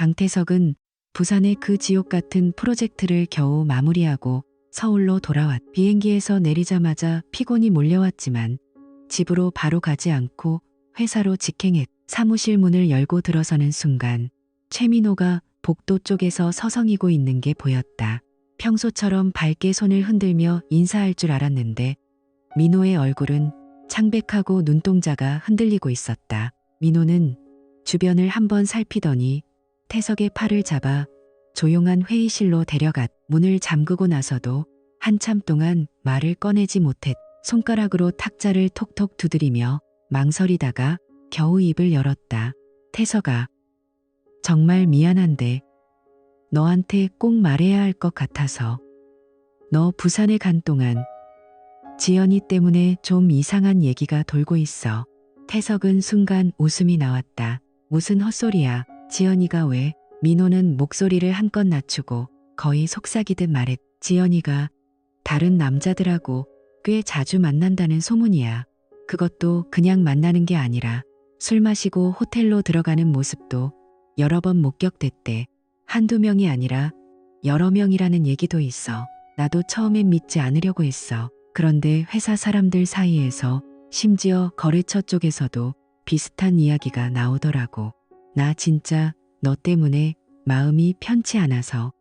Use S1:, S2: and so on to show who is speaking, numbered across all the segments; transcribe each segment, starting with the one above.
S1: 강태석은 부산의 그 지옥 같은 프로젝트를 겨우 마무리하고 서울로 돌아왔. 비행기에서 내리자마자 피곤이 몰려왔지만 집으로 바로 가지 않고 회사로 직행했. 사무실 문을 열고 들어서는 순간 최민호가 복도 쪽에서 서성이고 있는 게 보였다. 평소처럼 밝게 손을 흔들며 인사할 줄 알았는데 민호의 얼굴은 창백하고 눈동자가 흔들리고 있었다. 민호는 주변을 한번 살피더니 태석의 팔을 잡아 조용한 회의실로 데려갔. 문을 잠그고 나서도 한참 동안 말을 꺼내지 못했. 손가락으로 탁자를 톡톡 두드리며 망설이다가 겨우 입을 열었다. 태석아, 정말 미안한데 너한테 꼭 말해야 할 것 같아서. 너 부산에 간 동안 지연이 때문에 좀 이상한 얘기가 돌고 있어. 태석은 순간 웃음이 나왔다. 무슨 헛소리야. 지연이가 왜? 민호는 목소리를 한껏 낮추고 거의 속삭이듯 말했. 지연이가 다른 남자들하고 꽤 자주 만난다는 소문이야. 그것도 그냥 만나는 게 아니라 술 마시고 호텔로 들어가는 모습도 여러 번 목격됐대. 한두 명이 아니라 여러 명이라는 얘기도 있어. 나도 처음엔 믿지 않으려고 했어. 그런데 회사 사람들 사이에서 심지어 거래처 쪽에서도 비슷한 이야기가 나오더라고. 나 진짜 너 때문에 마음이 편치 않아서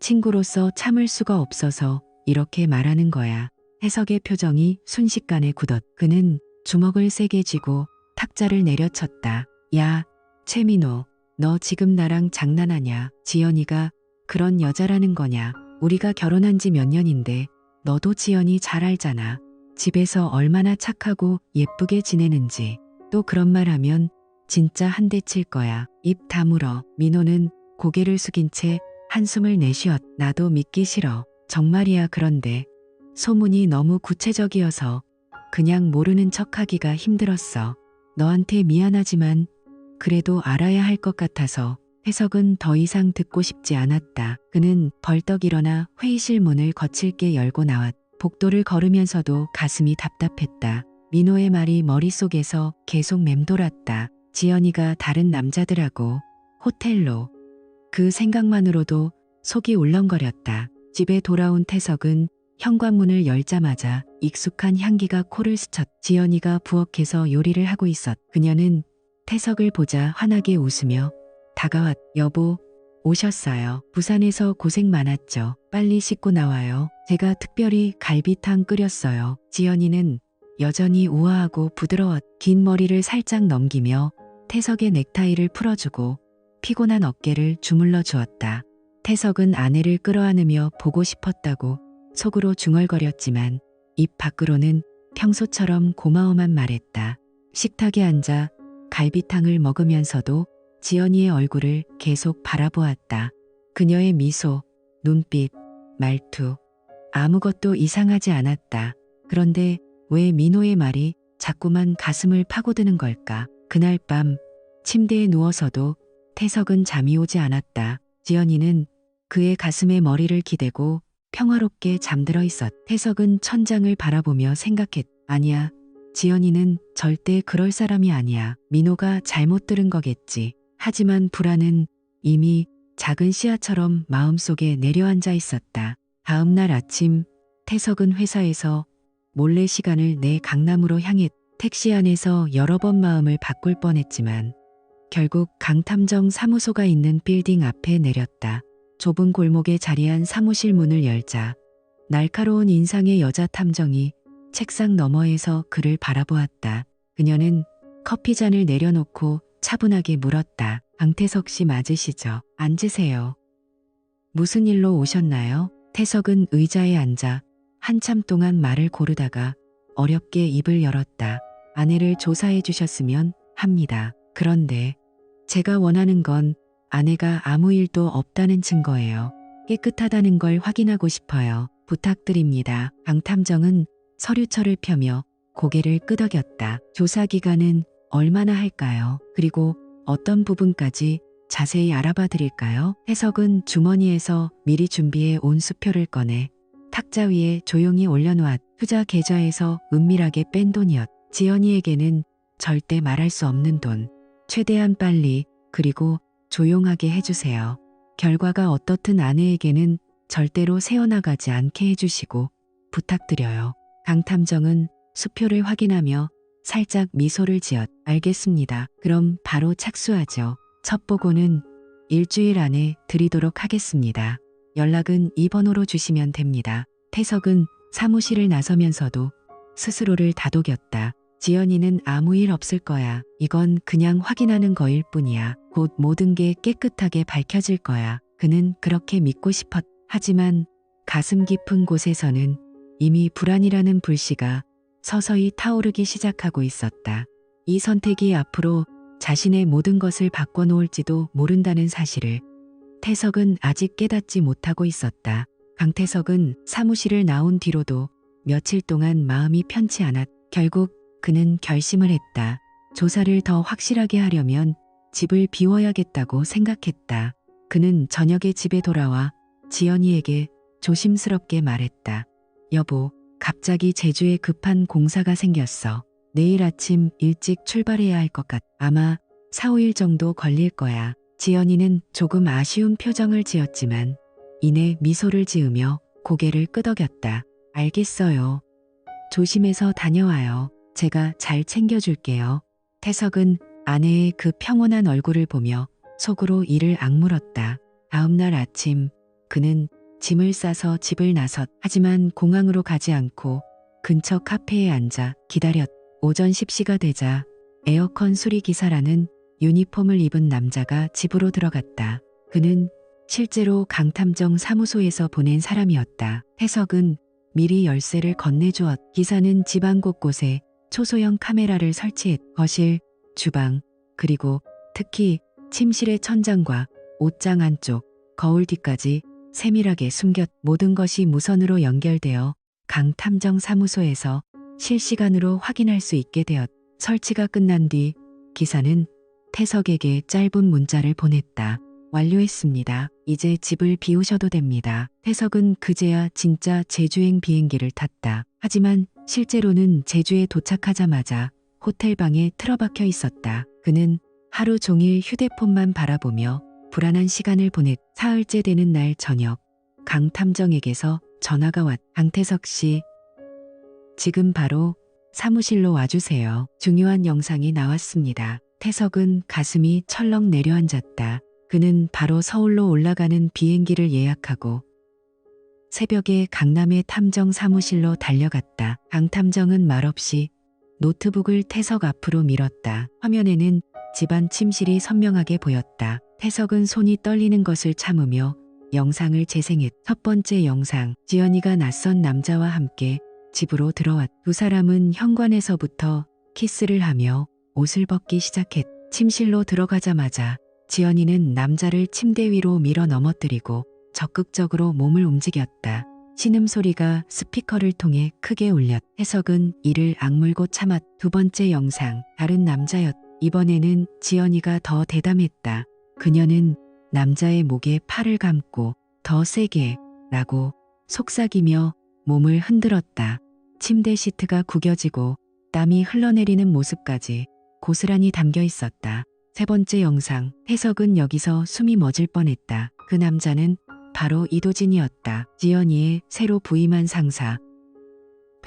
S1: 친구로서 참을 수가 없어서 이렇게 말하는 거야. 태석의 표정이 순식간에 굳었. 그는 주먹을 세게 쥐고 탁자를 내려쳤다. 야, 최민호, 너 지금 나랑 장난하냐? 지연이가 그런 여자라는 거냐? 우리가 결혼한 지 몇 년인데 너도 지연이 잘 알잖아. 집에서 얼마나 착하고 예쁘게 지내는지. 또 그런 말 하면 진짜 한 대 칠 거야. 입 다물어. 민호는 고개를 숙인 채 한숨을 내쉬었. 나도 믿기 싫어. 정말이야. 그런데 소문이 너무 구체적이어서 그냥 모르는 척하기가 힘들었어. 너한테 미안하지만 그래도 알아야 할 것 같아서. 태석은 더 이상 듣고 싶지 않았다. 그는 벌떡 일어나 회의실 문을 거칠게 열고 나왔. 복도를 걸으면서도 가슴이 답답했다. 민호의 말이 머릿속에서 계속 맴돌았다. 지연이가 다른 남자들하고 호텔로. 그 생각만으로도 속이 울렁거렸다. 집에 돌아온 태석은 현관문을 열자마자 익숙한 향기가 코를 스쳤. 지연이가 부엌에서 요리를 하고 있었. 그녀는 태석을 보자 환하게 웃으며 다가왔. 여보, 오셨어요. 부산에서 고생 많았죠. 빨리 씻고 나와요. 제가 특별히 갈비탕 끓였어요. 지연이는 여전히 우아하고 부드러웠. 긴 머리를 살짝 넘기며 태석의 넥타이를 풀어주고 피곤한 어깨를 주물러 주었다. 태석은 아내를 끌어안으며 보고 싶었다고 속으로 중얼거렸지만 입 밖으로는 평소처럼 고마워만 말했다. 식탁에 앉아 갈비탕을 먹으면서도 지연이의 얼굴을 계속 바라보았다. 그녀의 미소, 눈빛, 말투, 아무것도 이상하지 않았다. 그런데 왜 민호의 말이 자꾸만 가슴을 파고드는 걸까? 그날 밤 침대에 누워서도 태석은 잠이 오지 않았다. 지연이는 그의 가슴에 머리를 기대고 평화롭게 잠들어 있었. 태석은 천장을 바라보며 생각했. 아니야. 지연이는 절대 그럴 사람이 아니야. 민호가 잘못 들은 거겠지. 하지만 불안은 이미 작은 씨앗처럼 마음속에 내려앉아 있었다. 다음 날 아침 태석은 회사에서 몰래 시간을 내 강남으로 향했. 택시 안에서 여러 번 마음을 바꿀 뻔했지만 결국 강탐정 사무소가 있는 빌딩 앞에 내렸다. 좁은 골목에 자리한 사무실 문을 열자 날카로운 인상의 여자 탐정이 책상 너머에서 그를 바라보았다. 그녀는 커피잔을 내려놓고 차분하게 물었다. 강태석 씨 맞으시죠? 앉으세요. 무슨 일로 오셨나요? 태석은 의자에 앉아 한참 동안 말을 고르다가 어렵게 입을 열었다. 아내를 조사해 주셨으면 합니다. 그런데 제가 원하는 건 아내가 아무 일도 없다는 증거예요. 깨끗하다는 걸 확인하고 싶어요. 부탁드립니다. 강탐정은 서류철을 펴며 고개를 끄덕였다. 조사 기간은 얼마나 할까요? 그리고 어떤 부분까지 자세히 알아봐 드릴까요? 태석은 주머니에서 미리 준비해 온 수표를 꺼내 탁자 위에 조용히 올려놓았. 투자 계좌에서 은밀하게 뺀 돈이었. 지연이에게는 절대 말할 수 없는 돈. 최대한 빨리 그리고 조용하게 해주세요. 결과가 어떻든 아내에게는 절대로 새어나가지 않게 해주시고 부탁드려요. 강탐정은 수표를 확인하며 살짝 미소를 지었. 알겠습니다. 그럼 바로 착수하죠. 첫 보고는 일주일 안에 드리도록 하겠습니다. 연락은 이 번호로 주시면 됩니다. 태석은 사무실을 나서면서도 스스로를 다독였다. 지연이는 아무 일 없을 거야. 이건 그냥 확인하는 거일 뿐이야. 곧 모든 게 깨끗하게 밝혀질 거야. 그는 그렇게 믿고 싶었. 하지만 가슴 깊은 곳에서는 이미 불안이라는 불씨가 서서히 타오르기 시작하고 있었다. 이 선택이 앞으로 자신의 모든 것을 바꿔놓을지도 모른다는 사실을 태석은 아직 깨닫지 못하고 있었다. 강태석은 사무실을 나온 뒤로도 며칠 동안 마음이 편치 않았. 결국 그는 결심을 했다. 조사를 더 확실하게 하려면 집을 비워야겠다고 생각했다. 그는 저녁에 집에 돌아와 지연이에게 조심스럽게 말했다. 여보, 갑자기 제주에 급한 공사가 생겼어. 내일 아침 일찍 출발해야 할 것 같. 아마 4, 5일 정도 걸릴 거야. 지연이는 조금 아쉬운 표정을 지었지만 이내 미소를 지으며 고개를 끄덕였다. 알겠어요. 조심해서 다녀와요. 제가 잘 챙겨줄게요. 태석은 아내의 그 평온한 얼굴을 보며 속으로 이를 악물었다. 다음 날 아침 그는 짐을 싸서 집을 나섰. 하지만 공항으로 가지 않고 근처 카페에 앉아 기다렸. 오전 10시가 되자 에어컨 수리기사라는 유니폼을 입은 남자가 집으로 들어갔다. 그는 실제로 강탐정 사무소에서 보낸 사람이었다. 태석은 미리 열쇠를 건네주었. 기사는 집안 곳곳에 초소형 카메라를 설치했. 거실, 주방, 그리고 특히 침실의 천장과 옷장 안쪽, 거울 뒤까지 세밀하게 숨겼. 모든 것이 무선으로 연결되어 강탐정 사무소에서 실시간으로 확인할 수 있게 되었. 설치가 끝난 뒤 기사는 태석에게 짧은 문자를 보냈다. 완료했습니다. 이제 집을 비우셔도 됩니다. 태석은 그제야 진짜 제주행 비행기를 탔다. 하지만 실제로는 제주에 도착하자마자 호텔 방에 틀어박혀 있었다. 그는 하루 종일 휴대폰만 바라보며 불안한 시간을 보냈. 사흘째 되는 날 저녁, 강탐정에게서 전화가 왔. 강태석 씨, 지금 바로 사무실로 와주세요. 중요한 영상이 나왔습니다. 태석은 가슴이 철렁 내려앉았다. 그는 바로 서울로 올라가는 비행기를 예약하고 새벽에 강남의 탐정 사무실로 달려갔다. 강탐정은 말없이 노트북을 태석 앞으로 밀었다. 화면에는 집안 침실이 선명하게 보였다. 태석은 손이 떨리는 것을 참으며 영상을 재생했. 첫 번째 영상, 지연이가 낯선 남자와 함께 집으로 들어왔. 두 사람은 현관에서부터 키스를 하며 옷을 벗기 시작했. 침실로 들어가자마자 지연이는 남자를 침대 위로 밀어 넘어뜨리고 적극적으로 몸을 움직였다. 신음소리가 스피커를 통해 크게 울렸. 태석은 이를 악물고 참았. 두 번째 영상, 다른 남자였. 이번에는 지연이가 더 대담했다. 그녀는 남자의 목에 팔을 감고 더 세게 라고 속삭이며 몸을 흔들었다. 침대 시트가 구겨지고 땀이 흘러내리는 모습까지 고스란히 담겨 있었다. 세 번째 영상, 태석은 여기서 숨이 멎을 뻔했다. 그 남자는 바로 이도진이었다. 지연이의 새로 부임한 상사.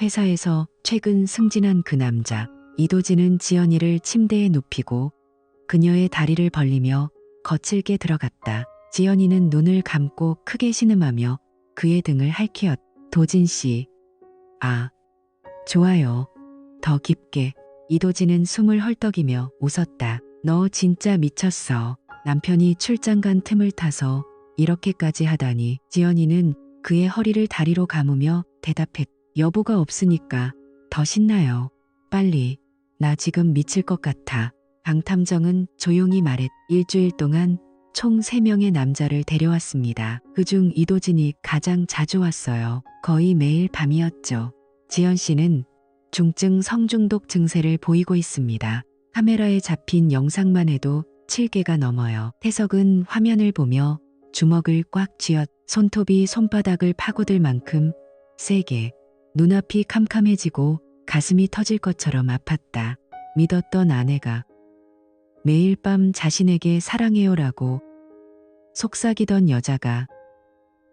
S1: 회사에서 최근 승진한 그 남자. 이도진은 지연이를 침대에 눕히고 그녀의 다리를 벌리며 거칠게 들어갔다. 지연이는 눈을 감고 크게 신음하며 그의 등을 할퀴었. 도진 씨. 아, 좋아요. 더 깊게. 이도진은 숨을 헐떡이며 웃었다. 너 진짜 미쳤어. 남편이 출장 간 틈을 타서 이렇게까지 하다니. 지연이는 그의 허리를 다리로 감으며 대답했. 여보가 없으니까 더 신나요. 빨리. 나 지금 미칠 것 같아. 강탐정은 조용히 말했. 일주일 동안 총 3명의 남자를 데려왔습니다. 그중 이도진이 가장 자주 왔어요. 거의 매일 밤이었죠. 지연 씨는 중증 성중독 증세를 보이고 있습니다. 카메라에 잡힌 영상만 해도 7개가 넘어요. 태석은 화면을 보며 주먹을 꽉 쥐었. 손톱이 손바닥을 파고들 만큼 세게. 눈앞이 캄캄해지고 가슴이 터질 것처럼 아팠다. 믿었던 아내가 매일 밤 자신에게 사랑해요라고 속삭이던 여자가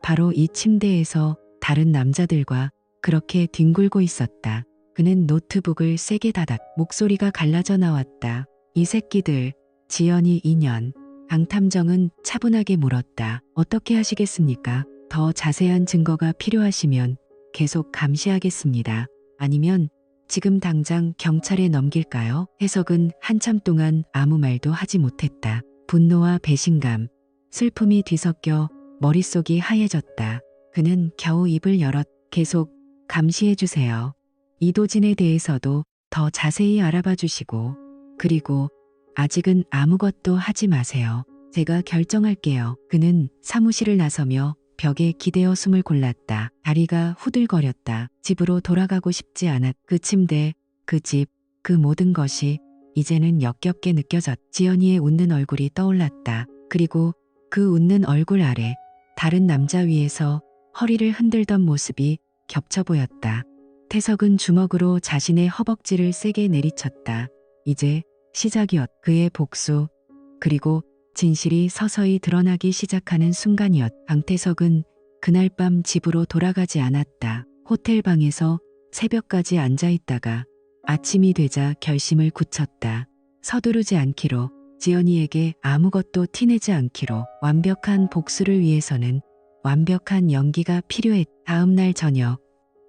S1: 바로 이 침대에서 다른 남자들과 그렇게 뒹굴고 있었다. 그는 노트북을 세게 닫았. 목소리가 갈라져 나왔다. 이 새끼들, 지연이 2년. 강탐정은 차분하게 물었다. 어떻게 하시겠습니까? 더 자세한 증거가 필요하시면 계속 감시하겠습니다. 아니면 지금 당장 경찰에 넘길까요? 해석은 한참 동안 아무 말도 하지 못했다. 분노와 배신감, 슬픔이 뒤섞여 머릿속이 하얘졌다. 그는 겨우 입을 열었. 계속 감시해주세요. 이도진에 대해서도 더 자세히 알아봐 주시고, 그리고 아직은 아무것도 하지 마세요. 제가 결정할게요. 그는 사무실을 나서며 벽에 기대어 숨을 골랐다. 다리가 후들거렸다. 집으로 돌아가고 싶지 않았. 그 침대, 그 집, 그 모든 것이 이제는 역겹게 느껴졌. 지연이의 웃는 얼굴이 떠올랐다. 그리고 그 웃는 얼굴 아래 다른 남자 위에서 허리를 흔들던 모습이 겹쳐 보였다. 태석은 주먹으로 자신의 허벅지를 세게 내리쳤다. 이제 시작이었. 그의 복수, 그리고 진실이 서서히 드러나기 시작하는 순간이었. 강태석은 그날 밤 집으로 돌아가지 않았다. 호텔 방에서 새벽까지 앉아 있다가 아침이 되자 결심을 굳혔다. 서두르지 않기로, 지연이에게 아무것도 티내지 않기로. 완벽한 복수를 위해서는 완벽한 연기가 필요했. 다음 날 저녁,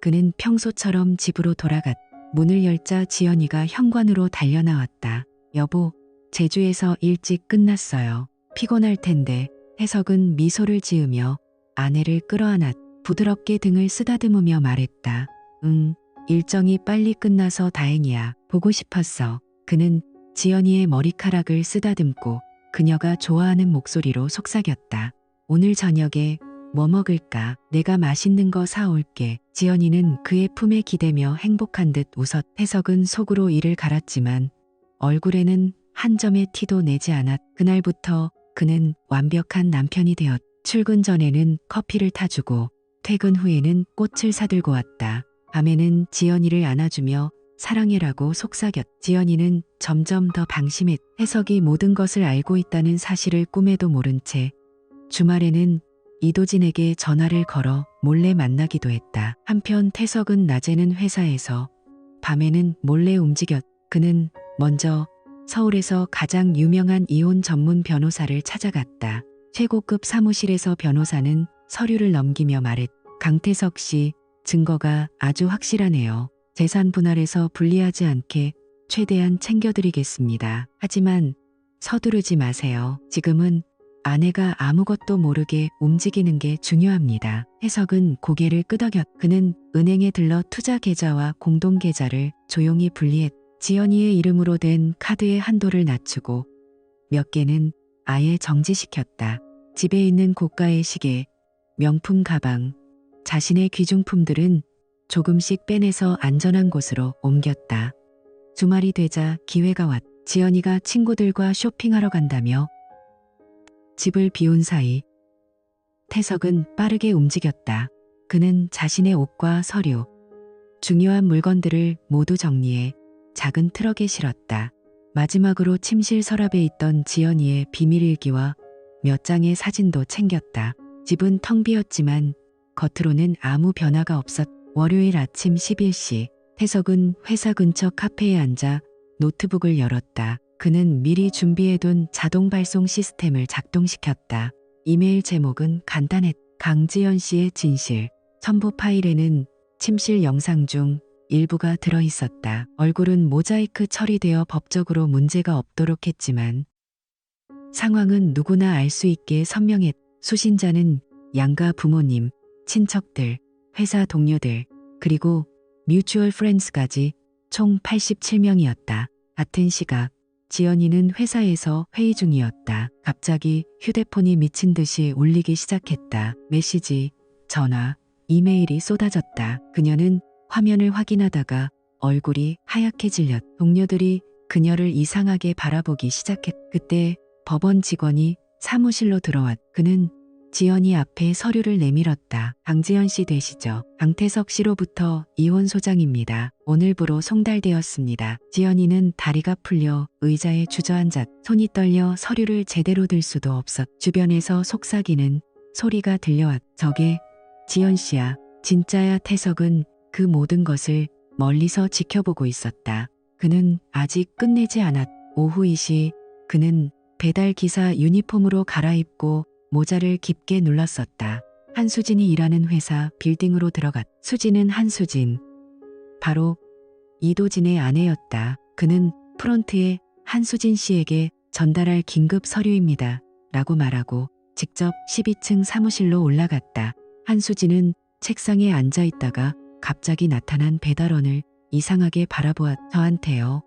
S1: 그는 평소처럼 집으로 돌아갔. 문을 열자 지연이가 현관으로 달려나왔다. 여보, 제주에서 일찍 끝났어요. 피곤할 텐데. 해석은 미소를 지으며 아내를 끌어안았. 부드럽게 등을 쓰다듬으며 말했다. 응, 일정이 빨리 끝나서 다행이야. 보고 싶었어. 그는 지연이의 머리카락을 쓰다듬고 그녀가 좋아하는 목소리로 속삭였다. 오늘 저녁에 뭐 먹을까? 내가 맛있는 거 사올게. 지연이는 그의 품에 기대며 행복한 듯 웃었. 해석은 속으로 이를 갈았지만 얼굴에는 한 점의 티도 내지 않았. 그날부터 그는 완벽한 남편이 되었. 출근 전에는 커피를 타주고 퇴근 후에는 꽃을 사들고 왔다. 밤에는 지연이를 안아주며 사랑해라고 속삭였. 지연이는 점점 더 방심했. 해석이 모든 것을 알고 있다는 사실을 꿈에도 모른 채 주말에는 이도진에게 전화를 걸어 몰래 만나기도 했다. 한편 태석은 낮에는 회사에서, 밤에는 몰래 움직였. 그는 먼저 서울에서 가장 유명한 이혼 전문 변호사를 찾아갔다. 최고급 사무실에서 변호사는 서류를 넘기며 말했. 강태석 씨, 증거가 아주 확실하네요. 재산 분할에서 불리하지 않게 최대한 챙겨드리겠습니다. 하지만 서두르지 마세요. 지금은 아내가 아무것도 모르게 움직이는 게 중요합니다. 해석은 고개를 끄덕였. 그는 은행에 들러 투자 계좌와 공동 계좌를 조용히 분리했. 지연이의 이름으로 된 카드의 한도를 낮추고 몇 개는 아예 정지시켰다. 집에 있는 고가의 시계, 명품 가방, 자신의 귀중품들은 조금씩 빼내서 안전한 곳으로 옮겼다. 주말이 되자 기회가 왔. 지연이가 친구들과 쇼핑하러 간다며 집을 비운 사이 태석은 빠르게 움직였다. 그는 자신의 옷과 서류, 중요한 물건들을 모두 정리해 작은 트럭에 실었다. 마지막으로 침실 서랍에 있던 지연이의 비밀일기와 몇 장의 사진도 챙겼다. 집은 텅 비었지만 겉으로는 아무 변화가 없었. 월요일 아침 11시, 태석은 회사 근처 카페에 앉아 노트북을 열었다. 그는 미리 준비해둔 자동 발송 시스템을 작동시켰다. 이메일 제목은 간단했. 강지연 씨의 진실. 첨부 파일에는 침실 영상 중 일부가 들어있었다. 얼굴은 모자이크 처리되어 법적으로 문제가 없도록 했지만 상황은 누구나 알 수 있게 선명했. 수신자는 양가 부모님, 친척들, 회사 동료들, 그리고 뮤추얼 프렌즈까지 총 87명이었다. 같은 시각 지연이는 회사에서 회의 중이었다. 갑자기 휴대폰이 미친 듯이 울리기 시작했다. 메시지, 전화, 이메일이 쏟아졌다. 그녀는 화면을 확인하다가 얼굴이 하얗게 질렸. 동료들이 그녀를 이상하게 바라보기 시작했. 그때 법원 직원이 사무실로 들어왔. 그는 지연이 앞에 서류를 내밀었다. 강지연 씨 되시죠? 강태석 씨로부터 이혼 소장입니다. 오늘부로 송달되었습니다. 지연이는 다리가 풀려 의자에 주저앉았. 손이 떨려 서류를 제대로 들 수도 없었. 주변에서 속삭이는 소리가 들려왔. 저게 지연 씨야. 진짜야. 태석은 그 모든 것을 멀리서 지켜보고 있었다. 그는 아직 끝내지 않았. 오후 2시 그는 배달 기사 유니폼으로 갈아입고 모자를 깊게 눌렀었다. 한수진이 일하는 회사 빌딩으로 들어갔. 수진은 한수진. 바로 이도진의 아내였다. 그는 프론트에 한수진 씨에게 전달할 긴급 서류입니다. 라고 말하고 직접 12층 사무실로 올라갔다. 한수진은 책상에 앉아 있다가 갑자기 나타난 배달원을 이상하게 바라보았. 저한테요.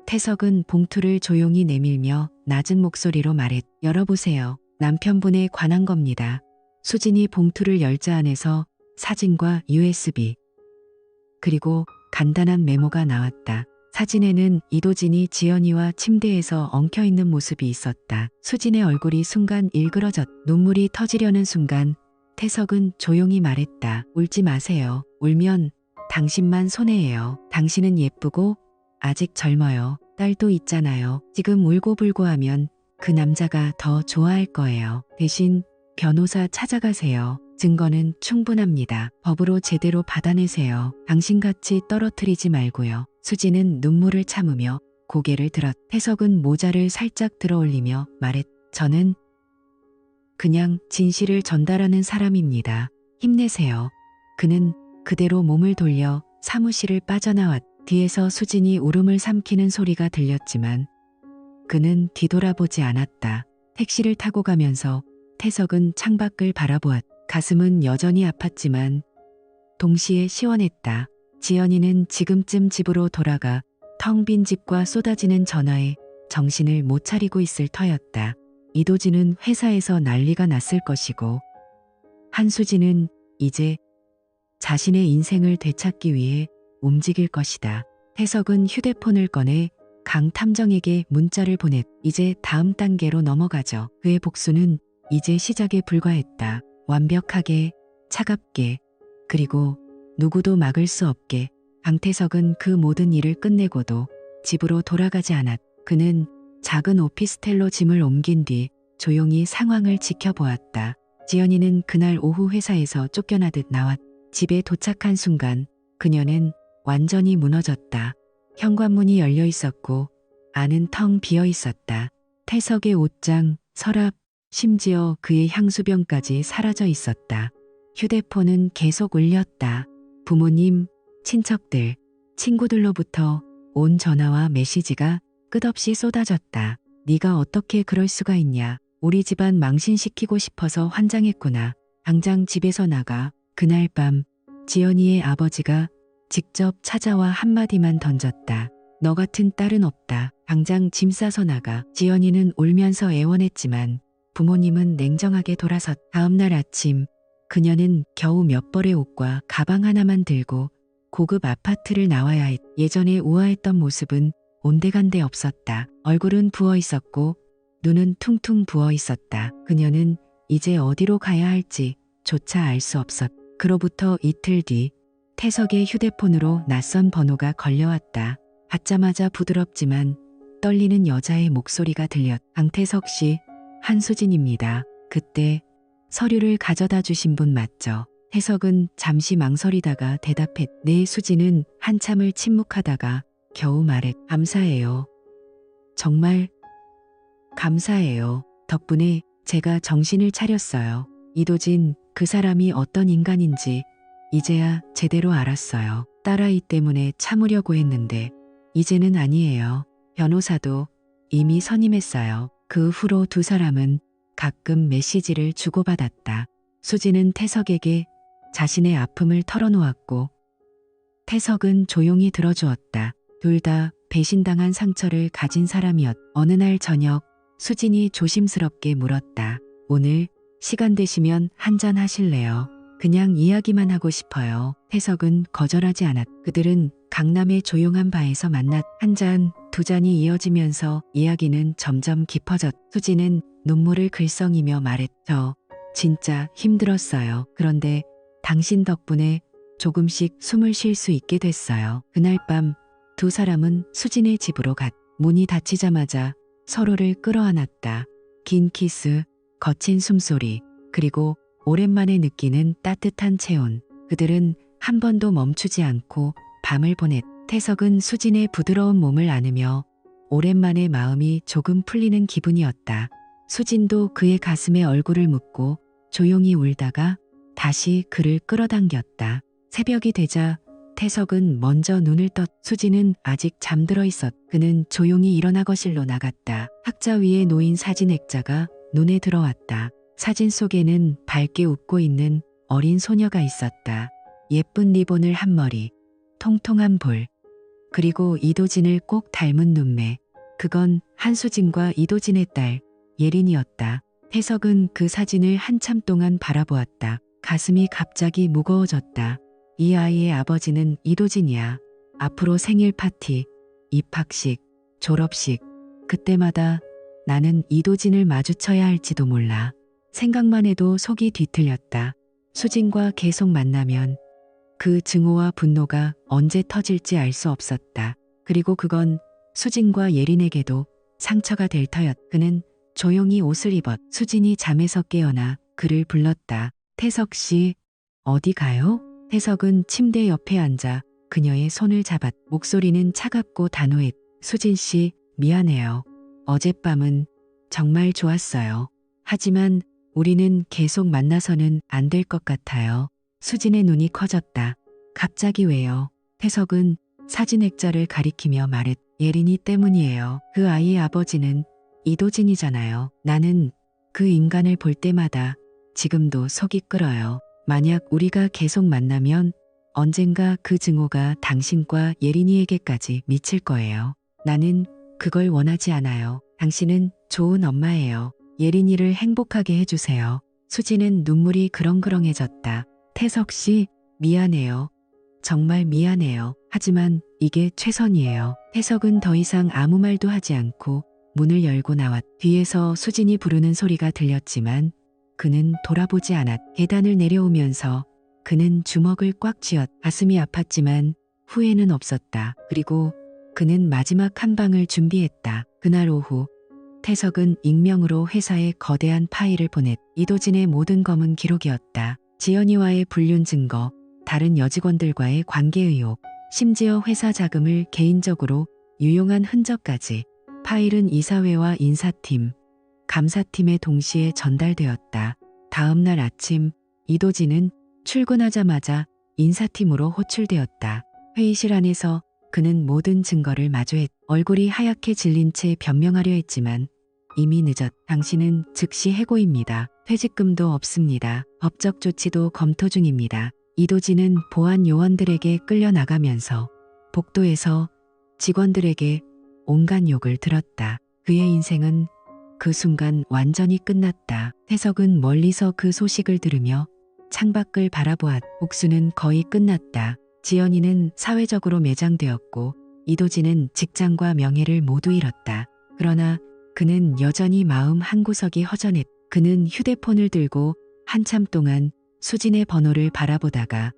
S1: 태석은 봉투를 조용히 내밀며 낮은 목소리로 말했. 열어보세요. 남편분에 관한 겁니다. 수진이 봉투를 열자 안에서 사진과 USB 그리고 간단한 메모가 나왔다. 사진에는 이도진이 지연이와 침대에서 엉켜있는 모습이 있었다. 수진의 얼굴이 순간 일그러졌. 눈물이 터지려는 순간 태석은 조용히 말했다. 울지 마세요. 울면 당신만 손해예요. 당신은 예쁘고 아직 젊어요. 딸도 있잖아요. 지금 울고불고 하면 그 남자가 더 좋아할 거예요. 대신 변호사 찾아가세요. 증거는 충분합니다. 법으로 제대로 받아내세요. 당신같이 떨어뜨리지 말고요. 수지는 눈물을 참으며 고개를 들었. 태석은 모자를 살짝 들어올리며 말했. 저는 그냥 진실을 전달하는 사람입니다. 힘내세요. 그는 그대로 몸을 돌려 사무실을 빠져나왔. 뒤에서 수진이 울음을 삼키는 소리가 들렸지만 그는 뒤돌아보지 않았다. 택시를 타고 가면서 태석은 창밖을 바라보았. 가슴은 여전히 아팠지만 동시에 시원했다. 지연이는 지금쯤 집으로 돌아가 텅 빈 집과 쏟아지는 전화에 정신을 못 차리고 있을 터였다. 이도진은 회사에서 난리가 났을 것이고 한수진은 이제 자신의 인생을 되찾기 위해 움직일 것이다. 태석은 휴대폰을 꺼내 강 탐정에게 문자를 보냈. 이제 다음 단계로 넘어가죠. 그의 복수는 이제 시작에 불과했다. 완벽하게, 차갑게, 그리고 누구도 막을 수 없게. 강태석은 그 모든 일을 끝내고도 집으로 돌아가지 않았. 그는 작은 오피스텔로 짐을 옮긴 뒤 조용히 상황을 지켜보았다. 지연이는 그날 오후 회사에서 쫓겨나듯 나왔. 집에 도착한 순간 그녀는 완전히 무너졌다. 현관문이 열려 있었고 안은 텅 비어 있었다. 태석의 옷장, 서랍, 심지어 그의 향수병까지 사라져 있었다. 휴대폰은 계속 울렸다. 부모님, 친척들, 친구들로부터 온 전화와 메시지가 끝없이 쏟아졌다. 네가 어떻게 그럴 수가 있냐. 우리 집안 망신시키고 싶어서 환장했구나. 당장 집에서 나가. 그날 밤 지연이의 아버지가 직접 찾아와 한마디만 던졌다. 너 같은 딸은 없다. 당장 짐 싸서 나가. 지연이는 울면서 애원했지만 부모님은 냉정하게 돌아섰. 다음날 아침 그녀는 겨우 몇 벌의 옷과 가방 하나만 들고 고급 아파트를 나와야 했. 예전에 우아했던 모습은 온데간데 없었다. 얼굴은 부어 있었고 눈은 퉁퉁 부어 있었다. 그녀는 이제 어디로 가야 할지 조차 알 수 없었. 그로부터 이틀 뒤 태석의 휴대폰으로 낯선 번호가 걸려왔다. 받자마자 부드럽지만 떨리는 여자의 목소리가 들렸. 강태석 씨, 한수진입니다. 그때 서류를 가져다 주신 분 맞죠? 태석은 잠시 망설이다가 대답했. 네. 수진은 한참을 침묵하다가 겨우 말했. 감사해요. 정말 감사해요. 덕분에 제가 정신을 차렸어요. 이도진, 그 사람이 어떤 인간인지 이제야 제대로 알았어요. 딸아이 때문에 참으려고 했는데 이제는 아니에요. 변호사도 이미 선임했어요. 그 후로 두 사람은 가끔 메시지를 주고받았다. 수지는 태석에게 자신의 아픔을 털어놓았고 태석은 조용히 들어주었다. 둘 다 배신당한 상처를 가진 사람이었. 어느 날 저녁 수진이 조심스럽게 물었다. 오늘 시간 되시면 한잔 하실래요? 그냥 이야기만 하고 싶어요. 태석은 거절하지 않았. 그들은 강남의 조용한 바에서 만났. 한 잔, 두 잔이 이어지면서 이야기는 점점 깊어졌. 수지는 눈물을 글썽이며 말했. 저 진짜 힘들었어요. 그런데 당신 덕분에 조금씩 숨을 쉴 수 있게 됐어요. 그날 밤 두 사람은 수진의 집으로 문이 닫히자마자 서로를 끌어안았다. 긴 키스, 거친 숨소리, 그리고 오랜만에 느끼는 따뜻한 체온. 그들은 한 번도 멈추지 않고 밤을 태석은 수진의 부드러운 몸을 안으며 오랜만에 마음이 조금 풀리는 기분이었다. 수진도 그의 가슴에 얼굴을 묻고 조용히 울다가 다시 그를 끌어당겼다. 새벽이 되자 태석은 먼저 눈을 수진은 아직 잠들어 그는 조용히 일어나 거실로 나갔다. 탁자 위에 놓인 사진 액자가 눈에 들어왔다. 사진 속에는 밝게 웃고 있는 어린 소녀가 있었다. 예쁜 리본을 한 머리, 통통한 볼, 그리고 이도진을 꼭 닮은 눈매. 그건 한수진과 이도진의 딸 예린이었다. 태석은 그 사진을 한참 동안 바라보았다. 가슴이 갑자기 무거워졌다. 이 아이의 아버지는 이도진이야. 앞으로 생일 파티, 입학식, 졸업식, 그때마다 나는 이도진을 마주쳐야 할지도 몰라. 생각만 해도 속이 뒤틀렸다. 수진과 계속 만나면 그 증오와 분노가 언제 터질지 알 수 없었다. 그리고 그건 수진과 예린에게도 상처가 될 터였다. 그는 조용히 옷을 수진이 잠에서 깨어나 그를 불렀다. 태석 씨, 어디 가요? 태석은 침대 옆에 앉아 그녀의 손을 목소리는 차갑고 단호했다. 수진 씨, 미안해요. 어젯밤은 정말 좋았어요. 하지만 우리는 계속 만나서는 안 될 것 같아요. 수진의 눈이 커졌다. 갑자기 왜요? 태석은 사진 액자를 가리키며 예린이 때문이에요. 그 아이의 아버지는 이도진이잖아요. 나는 그 인간을 볼 때마다 지금도 속이 끓어요. 만약 우리가 계속 만나면 언젠가 그 증오가 당신과 예린이에게까지 미칠 거예요. 나는 그걸 원하지 않아요. 당신은 좋은 엄마예요. 예린이를 행복하게 해주세요. 수진은 눈물이 그렁그렁해졌다. 태석 씨, 미안해요. 정말 미안해요. 하지만 이게 최선이에요. 태석은 더 이상 아무 말도 하지 않고 문을 열고 뒤에서 수진이 부르는 소리가 들렸지만 그는 돌아보지 계단을 내려오면서 그는 주먹을 꽉 가슴이 아팠지만 후회는 없었다. 그리고 그는 마지막 한 방을 준비했다. 그날 오후 태석은 익명으로 회사에 거대한 파일을 이도진의 모든 검은 기록이었다. 지연이와의 불륜 증거, 다른 여직원들과의 관계 의혹, 심지어 회사 자금을 개인적으로 유용한 흔적까지. 파일은 이사회와 인사팀, 감사팀에 동시에 전달되었다. 다음 날 아침 이도진은 출근하자마자 인사팀으로 호출되었다. 회의실 안에서 그는 모든 증거를 얼굴이 하얗게 질린 채 변명하려 했지만 이미 당신은 즉시 해고입니다. 퇴직금도 없습니다. 법적 조치도 검토 중입니다. 이도진은 보안 요원들에게 끌려나가면서 복도에서 직원들에게 온갖 욕을 들었다. 그의 인생은 그 순간 완전히 끝났다. 태석은 멀리서 그 소식을 들으며 창밖을 복수는 거의 끝났다. 지연이는 사회적으로 매장되었고 이도진은 직장과 명예를 모두 잃었다. 그러나 그는 여전히 마음 한구석이 그는 휴대폰을 들고 한참 동안 수진의 번호를 바라보다가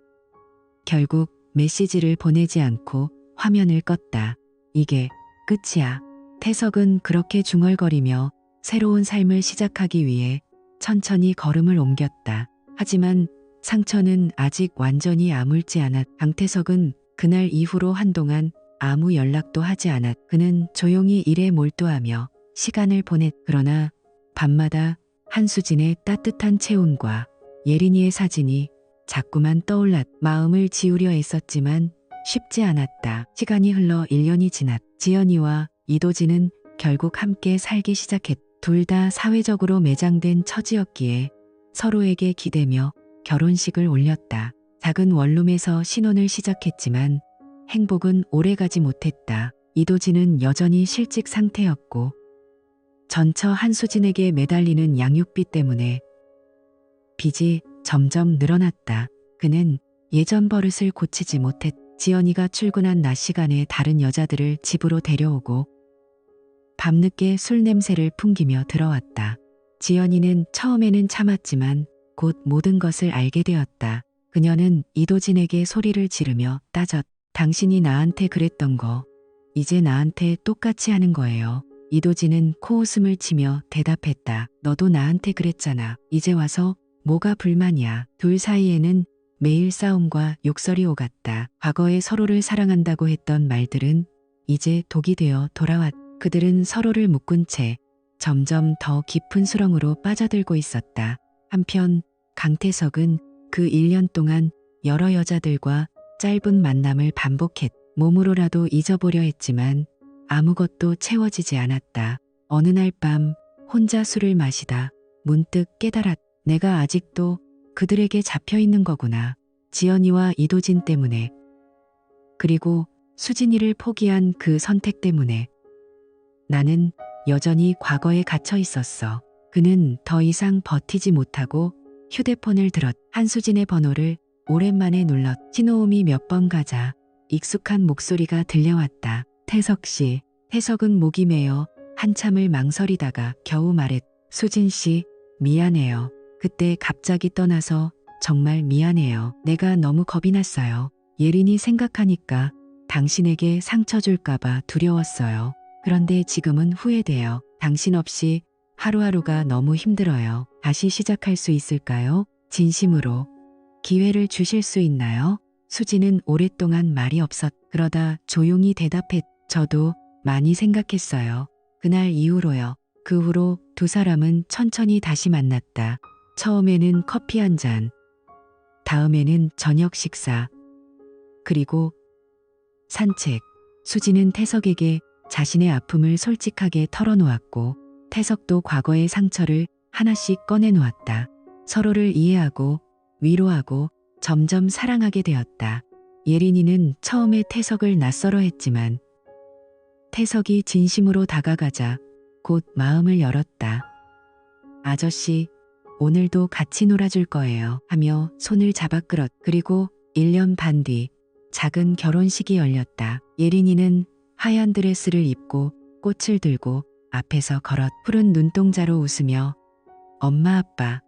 S1: 결국 메시지를 보내지 않고 화면을 껐다. 이게 끝이야. 태석은 그렇게 중얼거리며 새로운 삶을 시작하기 위해 천천히 걸음을 옮겼다. 하지만 상처는 아직 완전히 아물지 강태석은 그날 이후로 한동안 아무 연락도 하지 그는 조용히 일에 몰두하며 시간을 그러나 밤마다 한수진의 따뜻한 체온과 예린이의 사진이 자꾸만 마음을 지우려 애썼지만 쉽지 않았다. 시간이 흘러 1년이 지연이와 이도진은 결국 함께 살기 둘 다 사회적으로 매장된 처지였기에 서로에게 기대며 결혼식을 올렸다. 작은 원룸에서 신혼을 시작했지만 행복은 오래가지 못했다. 이도진은 여전히 실직 상태였고 전처 한수진에게 매달리는 양육비 때문에 빚이 점점 늘어났다. 그는 예전 버릇을 고치지 지연이가 출근한 낮 시간에 다른 여자들을 집으로 데려오고 밤늦게 술 냄새를 풍기며 들어왔다. 지연이는 처음에는 참았지만 곧 모든 것을 알게 되었다. 그녀는 이도진에게 소리를 지르며 따졌. 당신이 나한테 그랬던 거 이제 나한테 똑같이 하는 거예요. 이도진은 코웃음을 치며 대답했다. 너도 나한테 그랬잖아. 이제 와서 뭐가 불만이야. 둘 사이에는 매일 싸움과 욕설이 오갔다. 과거에 서로를 사랑한다고 했던 말들은 이제 독이 되어 돌아왔. 그들은 서로를 묶은 채 점점 더 깊은 수렁으로 빠져들고 있었다. 한편 강태석은 그 1년 동안 여러 여자들과 짧은 만남을 반복했. 몸으로라도 잊어보려 했지만 아무것도 채워지지 않았다. 어느 날 밤 혼자 술을 마시다 문득 깨달았. 내가 아직도 그들에게 잡혀 있는 거구나. 지연이와 이도진 때문에. 그리고 수진이를 포기한 그 선택 때문에. 나는 여전히 과거에 갇혀 있었어. 그는 더 이상 버티지 못하고 휴대폰을 들었. 한수진의 번호를 오랜만에 눌렀. 신호음이 몇 번 가자 익숙한 목소리가 들려왔다. 태석 씨. 태석은 목이 메어 한참을 망설이다가 겨우 말했. 수진 씨, 미안해요. 그때 갑자기 떠나서 정말 미안해요. 내가 너무 겁이 났어요. 예린이 생각하니까 당신에게 상처 줄까봐 두려웠어요. 그런데 지금은 후회돼요. 당신 없이 하루하루가 너무 힘들어요. 다시 시작할 수 있을까요? 진심으로. 기회를 주실 수 있나요? 수지는 오랫동안 말이 없었. 그러다 조용히 대답했. 저도 많이 생각했어요. 그날 이후로요. 그 후로 두 사람은 천천히 다시 만났다. 처음에는 커피 한 잔, 다음에는 저녁 식사, 그리고 산책. 수지는 태석에게 자신의 아픔을 솔직하게 털어놓았고 태석도 과거의 상처를 하나씩 꺼내놓았다. 서로를 이해하고 위로하고 점점 사랑하게 되었다. 예린이는 처음에 태석을 낯설어 했지만 태석이 진심으로 다가가자 곧 마음을 열었다. 아저씨, 오늘도 같이 놀아줄 거예요 하며 손을 잡아 끌었. 그리고 1년 반 뒤 작은 결혼식이 열렸다. 예린이는 하얀 드레스를 입고 꽃을 들고 앞에서 걸었. 푸른 눈동자로 웃으며 엄마 아빠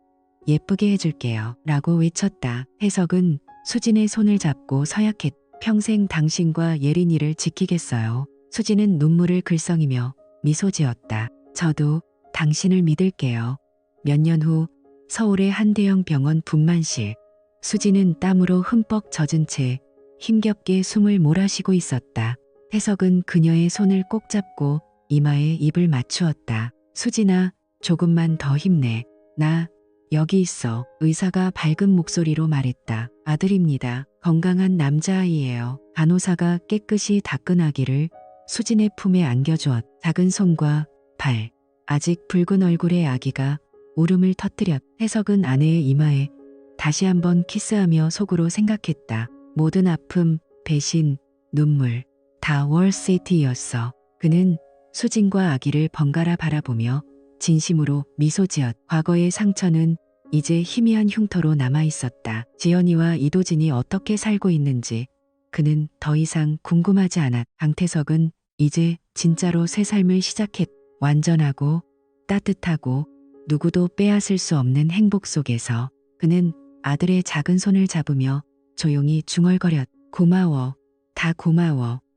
S1: 예쁘게 해줄게요 라고 외쳤다. 태석은 수진의 손을 잡고 서약했. 평생 당신과 예린이를 지키겠어요. 수진은 눈물을 글썽이며 미소 지었다. 저도 당신을 믿을게요. 몇 년 후 서울의 한 대형 병원 분만실. 수진은 땀으로 흠뻑 젖은 채 힘겹게 숨을 몰아쉬고 있었다. 태석은 그녀의 손을 꼭 잡고 이마에 입을 맞추었다. 수진아, 조금만 더 힘내. 나 여기 있어. 의사가 밝은 목소리로 말했다. 아들입니다. 건강한 남자아이예요. 간호사가 깨끗이 닦은 아기를 수진의 품에 안겨주었. 작은 손과 발, 아직 붉은 얼굴의 아기가 울음을 터뜨렸. 태석은 아내의 이마에 다시 한번 키스하며 속으로 생각했다. 모든 아픔, 배신, 눈물, 다 월시티였어. 그는 수진과 아기를 번갈아 바라보며 진심으로 미소 지었. 과거의 상처는 이제 희미한 흉터로 남아있었다. 지연이와 이도진이 어떻게 살고 있는지 그는 더 이상 궁금하지 않았. 강태석은 이제 진짜로 새 삶을 시작했. 완전하고 따뜻하고 누구도 빼앗을 수 없는 행복 속에서 그는 아들의 작은 손을 잡으며 조용히 중얼거렸. 고마워. 다 고마워.